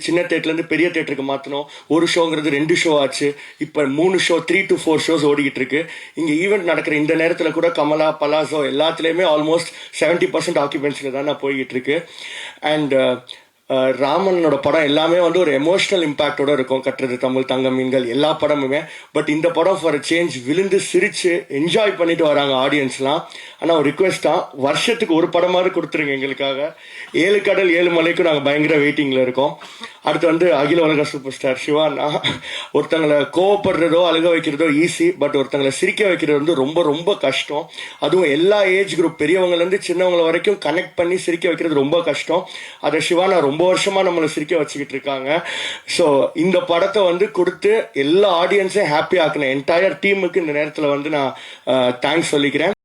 சின்ன தேட்டர்லேருந்து பெரிய தேட்டருக்கு மாற்றினோம். ஒரு ஷோங்கிறது 2 ஷோ ஆச்சு. இப்போ 3 ஷோ 3 to 4 ஷோஸ் ஓடிக்கிட்டு இருக்கு. இங்கே ஈவெண்ட் நடக்கிற இந்த நேரத்தில் கூட கமலா பலாசோ எல்லாத்துலேயுமே ஆல்மோஸ்ட் 70% ஆக்குபென்சியில் தான் நான் போய்கிட்டு இருக்கு. அண்ட் ராமனோட படம் எல்லாமே வந்து ஒரு எமோஷனல் இம்பாக்டோட இருக்கும். கட்டுறது தமிழ், தங்க மீன்கள் எல்லா படமுமே. பட் இந்த படம் ஃபார் சேஞ்ச் விழுந்து சிரிச்சு என்ஜாய் பண்ணிட்டு வராங்க ஆடியன்ஸ்லாம். ஆனால் ஒரு ரிக்வெஸ்ட் தான், வருஷத்துக்கு ஒரு படமாவது கொடுத்துருங்க எங்களுக்காக. 7 கடல் 7 மலைக்கும் நாங்கள் பயங்கர வெயிட்டிங்கில் இருக்கோம். அடுத்து வந்து அகில உலக சூப்பர் ஸ்டார் சிவானா. ஒருத்தங்களை கோவப்படுறதோ அழுக வைக்கிறதோ ஈஸி, பட் ஒருத்தங்களை சிரிக்க வைக்கிறது வந்து ரொம்ப ரொம்ப கஷ்டம். அதுவும் எல்லா ஏஜ் குரூப், பெரியவங்கலேருந்து சின்னவங்க வரைக்கும் கனெக்ட் பண்ணி சிரிக்க வைக்கிறது ரொம்ப கஷ்டம். அதை சிவானா ரொம்ப வருஷமா நம்மளை சிரிக்க வச்சுக்கிட்டு இருக்காங்க. ஸோ இந்த படத்தை வந்து கொடுத்து எல்லா ஆடியன்ஸையும் ஹாப்பி ஆக்கின என்டையர் டீமுக்கு இந்த நேரத்தில் வந்து நான் தேங்க்ஸ் சொல்லிக்கிறேன்.